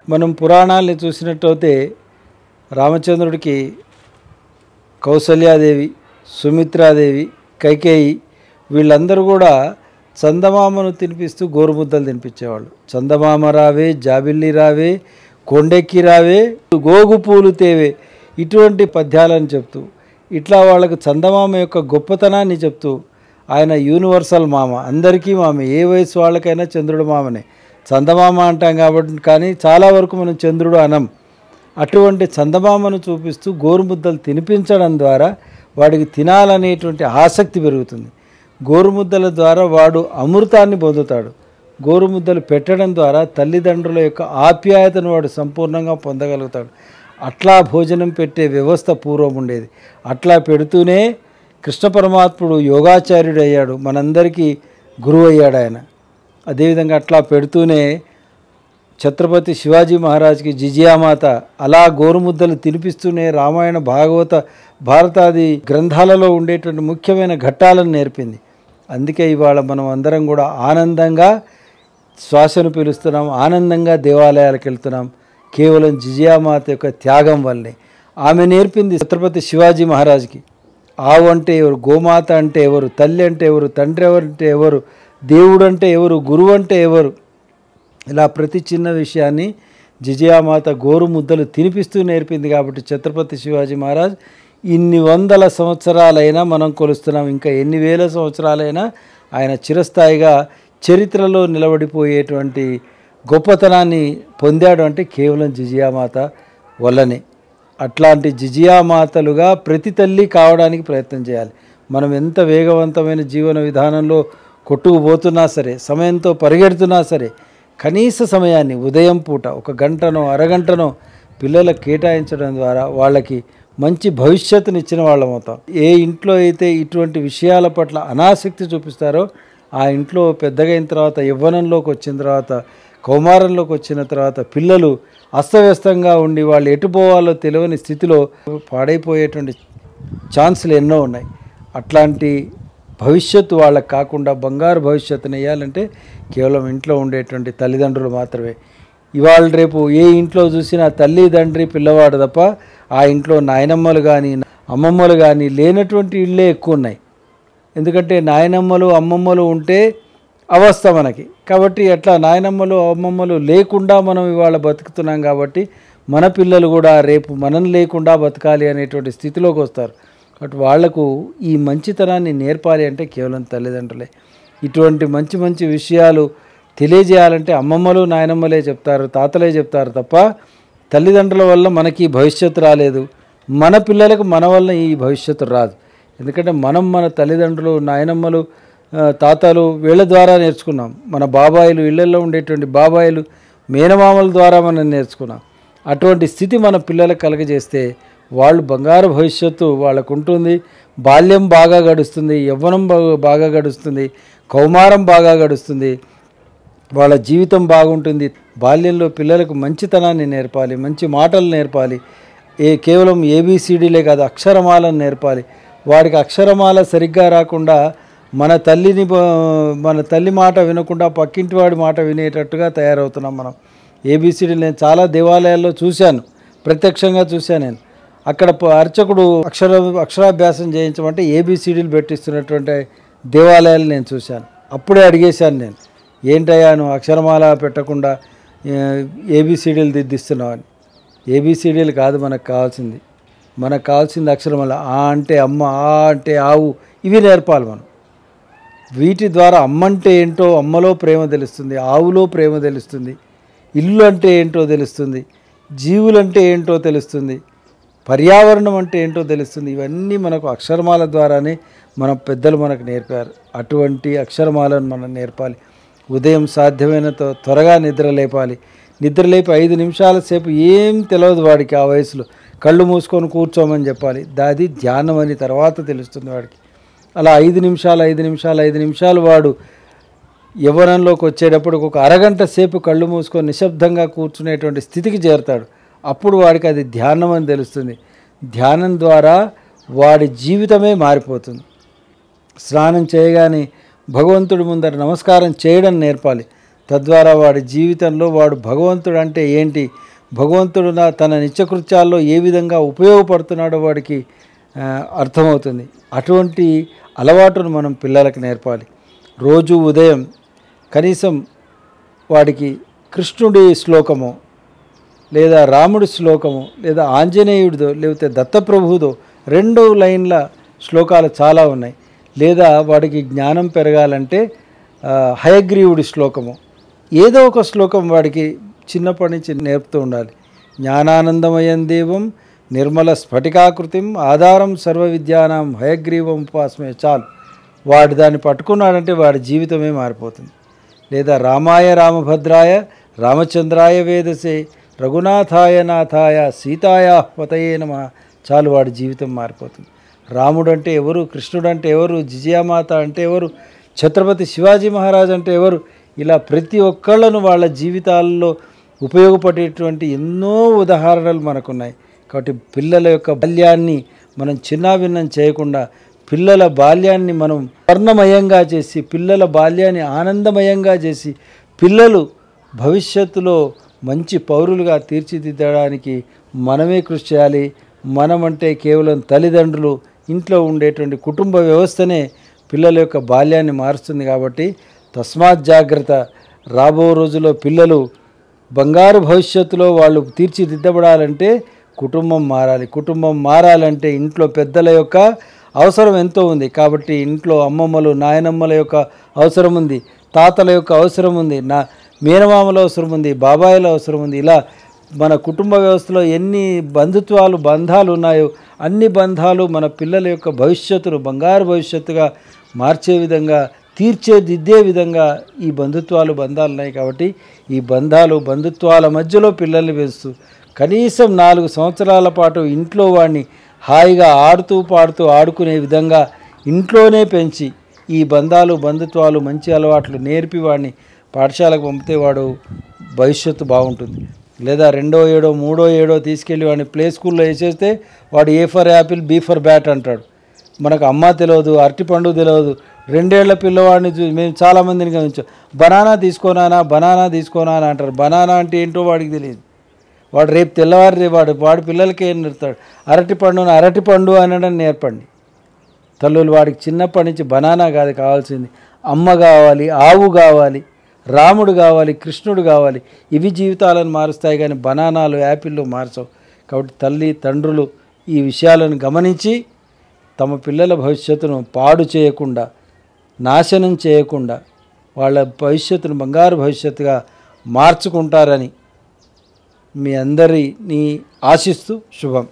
మనం పురాణాలని చూసినట్టయితే రామచంద్రుడికి కౌసల్యాదేవి, సుమిత్రాదేవి, కైకేయి వీళ్ళందరూ కూడా చందమామను తినిపిస్తూ గోరుముద్దలు తినిపించేవాళ్ళు. చందమామ రావే, జాబిల్లి రావే, కొండెక్కి రావే, గోగు పూలు తేవే, ఇటువంటి పద్యాలను చెప్తూ ఇట్లా వాళ్ళకు చందమామ యొక్క గొప్పతనాన్ని చెప్తూ ఆయన యూనివర్సల్ మామ, అందరికీ మామే, ఏ వయసు వాళ్ళకైనా చంద్రుడు మామనే. చందమామ అంటాం కాబట్టి కానీ చాలా వరకు మనం చంద్రుడు అనం. అటువంటి చందమామను చూపిస్తూ గోరుముద్దలు తినిపించడం ద్వారా వాడికి తినాలనేటువంటి ఆసక్తి పెరుగుతుంది. గోరుముద్దల ద్వారా వాడు అమృతాన్ని పొందుతాడు. గోరుముద్దలు పెట్టడం ద్వారా తల్లిదండ్రుల యొక్క ఆప్యాయతను వాడు సంపూర్ణంగా పొందగలుగుతాడు. అట్లా భోజనం పెట్టే వ్యవస్థ పూర్వం ఉండేది. అట్లా పెడుతూనే కృష్ణ పరమాత్ముడు యోగాచార్యుడు అయ్యాడు, మనందరికీ గురువు అయ్యాడు ఆయన. అదేవిధంగా అట్లా పెడుతూనే ఛత్రపతి శివాజీ మహారాజ్కి జిజియామాత అలా గోరుముద్దలు తినిపిస్తూనే రామాయణ, భాగవత, భారతాది గ్రంథాలలో ఉండేటువంటి ముఖ్యమైన ఘట్టాలను నేర్పింది. అందుకే ఇవాళ మనం అందరం కూడా ఆనందంగా శ్వాసను పీలుస్తున్నాం, ఆనందంగా దేవాలయాలకు వెళ్తున్నాం. కేవలం జిజియామాత యొక్క త్యాగం వల్లే. ఆమె నేర్పింది ఛత్రపతి శివాజీ మహారాజ్కి ఆవు అంటే ఎవరు, గోమాత అంటే ఎవరు, తల్లి అంటే ఎవరు, తండ్రి అంటే ఎవరు, దేవుడు అంటే ఎవరు, గురువు అంటే ఎవరు, ఇలా ప్రతి చిన్న విషయాన్ని జిజియామాత గోరు ముద్దలు తినిపిస్తూ నేర్పింది. కాబట్టి ఛత్రపతి శివాజీ మహారాజ్ ఇన్ని వందల సంవత్సరాలైనా మనం కొలుస్తున్నాం. ఇంకా ఎన్ని వేల సంవత్సరాలైనా ఆయన చిరస్థాయిగా చరిత్రలో నిలబడిపోయేటువంటి గొప్పతనాన్ని పొందాడు అంటే కేవలం జిజియామాత వల్లనే. అట్లాంటి జిజియామాతలుగా ప్రతి తల్లి కావడానికి ప్రయత్నం చేయాలి. మనం ఎంత వేగవంతమైన జీవన విధానంలో కొట్టుకుపోతున్నా సరే, సమయంతో పరిగెడుతున్నా సరే, కనీస సమయాన్ని ఉదయం పూట 1 గంటనో అరగంటనో పిల్లలకు కేటాయించడం ద్వారా వాళ్ళకి మంచి భవిష్యత్తునిచ్చిన వాళ్ళం అవుతాం. ఏ ఇంట్లో అయితే ఇటువంటి విషయాల పట్ల అనాసక్తి చూపిస్తారో ఆ ఇంట్లో పెద్దగా అయిన తర్వాత, యవ్వనంలోకి వచ్చిన తర్వాత, కౌమారంలోకి వచ్చిన తర్వాత పిల్లలు అస్తవ్యస్తంగా ఉండి వాళ్ళు ఎటు పోవాలో తెలియని స్థితిలో పాడైపోయేటువంటి ఛాన్సులు ఎన్నో ఉన్నాయి. అట్లాంటి భవిష్యత్తు వాళ్ళకు కాకుండా బంగారు భవిష్యత్తుని ఇవ్వాలంటే కేవలం ఇంట్లో ఉండేటువంటి తల్లిదండ్రులు మాత్రమే. ఇవాళ రేపు ఏ ఇంట్లో చూసినా తల్లి, తండ్రి, పిల్లవాడు తప్ప ఆ ఇంట్లో నాయనమ్మలు కానీ అమ్మమ్మలు కానీ లేనటువంటి ఇళ్ళే ఎక్కువ ఉన్నాయి. ఎందుకంటే నాయనమ్మలు, అమ్మమ్మలు ఉంటే అవస్థ మనకి. కాబట్టి అట్లా నాయనమ్మలు, అమ్మమ్మలు లేకుండా మనం ఇవాళ బతుకుతున్నాం. కాబట్టి మన పిల్లలు కూడా రేపు మనం లేకుండా బతకాలి అనేటువంటి స్థితిలోకి వస్తారు. కాబట్టి వాళ్లకు ఈ మంచితనాన్ని నేర్పాలి అంటే కేవలం తల్లిదండ్రులే. ఇటువంటి మంచి మంచి విషయాలు తెలియజేయాలంటే అమ్మమ్మలు, నాయనమ్మలే చెప్తారు, తాతలే చెప్తారు తప్ప తల్లిదండ్రుల వల్ల మనకి భవిష్యత్తు రాలేదు, మన పిల్లలకు మన వల్ల ఈ భవిష్యత్తు రాదు. ఎందుకంటే మనం మన తల్లిదండ్రులు, నాయనమ్మలు, తాతలు వీళ్ళ ద్వారా నేర్చుకున్నాం. మన బాబాయిలు, ఇళ్లలో ఉండేటువంటి బాబాయిలు, మేనమామల ద్వారా మనం నేర్చుకున్నాం. అటువంటి స్థితి మన పిల్లలకు కలగజేస్తే వాళ్ళు బంగారు భవిష్యత్తు వాళ్ళకు ఉంటుంది. బాల్యం బాగా గడుస్తుంది, యవ్వనం బాగా గడుస్తుంది, కౌమారం బాగా గడుస్తుంది, వాళ్ళ జీవితం బాగుంటుంది. బాల్యంలో పిల్లలకు మంచితనాన్ని నేర్పాలి, మంచి మాటలు నేర్పాలి. కేవలం ఏబిసిడీలే కాదు, అక్షరమాలను నేర్పాలి. వాడికి అక్షరమాల సరిగ్గా రాకుండా మన తల్లి మాట వినకుండా పక్కింటి వాడి మాట వినేటట్టుగా తయారవుతున్నాం మనం. ఏబిసిడీలు నేను చాలా దేవాలయాల్లో చూశాను, ప్రత్యక్షంగా చూశాను. నేను అక్కడ అర్చకుడు అక్షరాభ్యాసం చేయించమంటే ఏబిసిడీలు పెట్టిస్తున్నటువంటి దేవాలయాలు నేను చూశాను. అప్పుడే అడిగేశాను నేను, ఏంటయ్యా నువ్వు అక్షరమాల పెట్టకుండా ఏబిసిడీలు దిద్దిస్తున్నావు అని. ఏబిసిడీలు కాదు మనకు కావాల్సింది అక్షరమాల. ఆ అంటే అమ్మ, ఆ అంటే ఆవు, ఇవి నేర్పాలి మనం. వీటి ద్వారా అమ్మంటే ఏంటో, అమ్మలో ప్రేమ తెలుస్తుంది, ఆవులో ప్రేమ తెలుస్తుంది, ఇల్లు అంటే ఏంటో తెలుస్తుంది, జీవులంటే ఏంటో తెలుస్తుంది, పర్యావరణం అంటే ఏంటో తెలుస్తుంది. ఇవన్నీ మనకు అక్షరమాల ద్వారానే మన పెద్దలు మనకు నేర్పారు. అటువంటి అక్షరమాలను మనం నేర్పాలి. ఉదయం సాధ్యమైనంత త్వరగా నిద్రలేపాలి. నిద్రలేపి 5 నిమిషాల సేపు ఏం తెలియదు వాడికి ఆ వయసులో, కళ్ళు మూసుకొని కూర్చోమని చెప్పాలి. దాది ధ్యానం అని తర్వాత తెలుస్తుంది వాడికి. అలా 5 నిమిషాలు వాడు యవ్వనంలోకి వచ్చేటప్పుడు ఒక అరగంట సేపు కళ్ళు మూసుకొని నిశ్శబ్దంగా కూర్చునేటువంటి స్థితికి చేరుతాడు. అప్పుడు వాడికి అది ధ్యానం అని తెలుస్తుంది. ధ్యానం ద్వారా వాడి జీవితమే మారిపోతుంది. స్నానం చేయగానే భగవంతుడి ముందర నమస్కారం చేయడం నేర్పాలి. తద్వారా వాడి జీవితంలో వాడు భగవంతుడు అంటే ఏంటి, భగవంతుడు తన నిత్యకృత్యాల్లో ఏ విధంగా ఉపయోగపడుతున్నాడో వాడికి అర్థమవుతుంది. అటువంటి అలవాటును మనం పిల్లలకు నేర్పాలి. రోజు ఉదయం కనీసం వాడికి కృష్ణుడి శ్లోకము లేదా రాముడి శ్లోకము లేదా ఆంజనేయుడిదో లేకపోతే దత్తప్రభుదో 2 లైన్ల శ్లోకాలు చాలా ఉన్నాయి. లేదా వాడికి జ్ఞానం పెరగాలంటే హయగ్రీవుడి శ్లోకము ఏదో ఒక శ్లోకం వాడికి చిన్నప్పటి నుంచి నేర్పుతూ ఉండాలి. జ్ఞానానందమయం దేవం నిర్మల స్ఫటికాకృతిం ఆధారం సర్వ విద్యానాం హయగ్రీవం ఉపాసమే చాలు. వాడు దాన్ని పట్టుకున్నాడంటే వాడి జీవితమే మారిపోతుంది. లేదా రామాయ రామభద్రాయ రామచంద్రాయ వేదసే రఘునాథాయ నాథాయ సీతాయ పతయే నమః చాలు, వాడి జీవితం మారిపోతుంది. రాముడు అంటే ఎవరు, కృష్ణుడు అంటే ఎవరు, జిజియామాత అంటే ఎవరు, ఛత్రపతి శివాజీ మహారాజ్ అంటే ఎవరు, ఇలా ప్రతి ఒక్కళ్ళను వాళ్ళ జీవితాల్లో ఉపయోగపడేటువంటి ఎన్నో ఉదాహరణలు మనకున్నాయి. కాబట్టి పిల్లల యొక్క బాల్యాన్ని మనం చిన్నాభిన్నం చేయకుండా పిల్లల బాల్యాన్ని మనం వర్ణమయంగా చేసి పిల్లల బాల్యాన్ని ఆనందమయంగా చేసి పిల్లలు భవిష్యత్తులో మంచి పౌరులుగా తీర్చిదిద్దడానికి మనమే కృషి చేయాలి. మనమంటే కేవలం తల్లిదండ్రులు, ఇంట్లో ఉండేటువంటి కుటుంబ వ్యవస్థనే పిల్లల యొక్క బాల్యాన్ని మారుస్తుంది. కాబట్టి తస్మాత్ జాగ్రత్త. రాబో రోజుల్లో పిల్లలు బంగారు భవిష్యత్తులో వాళ్ళు తీర్చిదిద్దబడాలంటే కుటుంబం మారాలి. కుటుంబం మారాలంటే ఇంట్లో పెద్దల యొక్క అవసరం ఎంతో ఉంది. కాబట్టి ఇంట్లో అమ్మమ్మలు నాయనమ్మల యొక్క అవసరం ఉంది, తాతల యొక్క అవసరం ఉంది, మేనమామల అవసరం ఉంది, బాబాయిల అవసరం ఉంది. ఇలా మన కుటుంబ వ్యవస్థలో ఎన్ని బంధాలు ఉన్నాయో అన్ని బంధాలు మన పిల్లల యొక్క భవిష్యత్తును బంగారు భవిష్యత్తుగా మార్చే విధంగా తీర్చిదిద్దే విధంగా ఈ బంధాలు ఉన్నాయి. కాబట్టి ఈ బంధుత్వాల మధ్యలో పిల్లల్ని పెంచుతూ కనీసం 4 సంవత్సరాల పాటు ఇంట్లో వాడిని హాయిగా ఆడుతూ పాడుతూ ఆడుకునే విధంగా ఇంట్లోనే పెంచి ఈ బంధుత్వాలు మంచి అలవాట్లు నేర్పి వాడిని పాఠశాలకు పంపితే వాడు భవిష్యత్తు బాగుంటుంది. లేదా 2వ ఏడో 3వ ఏడో తీసుకెళ్ళి వాడిని ప్లే స్కూల్లో వేసేస్తే వాడు A for apple B for bat అంటాడు. మనకు అమ్మ తెలియదు, అరటిపండు తెలియదు. 2 ఏళ్ల పిల్లవాడిని మేము చాలామందిని గమనించాం. బనానా తీసుకోనా అంటారు. బనానా అంటే ఏంటో వాడికి తెలియదు. వాడు రేపు తెల్లవారి వాడి పిల్లలకి ఏం నేర్పుతాడు, అరటిపండు అనడం నేర్పండి. తల్లులు వాడికి చిన్నప్పటి నుంచి బనానా కాదు కావాల్సింది, అమ్మ కావాలి, ఆవు కావాలి, రాముడు కావాలి, కృష్ణుడు కావాలి. ఇవి జీవితాలను మారుస్తాయి కానీ బనానాలు యాపిళ్ళు మార్చవు. కాబట్టి తల్లి తండ్రులు ఈ విషయాలను గమనించి తమ పిల్లల భవిష్యత్తును పాడు చేయకుండా నాశనం చేయకుండా వాళ్ళ భవిష్యత్తును బంగారు భవిష్యత్తుగా మార్చుకుంటారని మీ అందరినీ ఆశిస్తూ శుభం.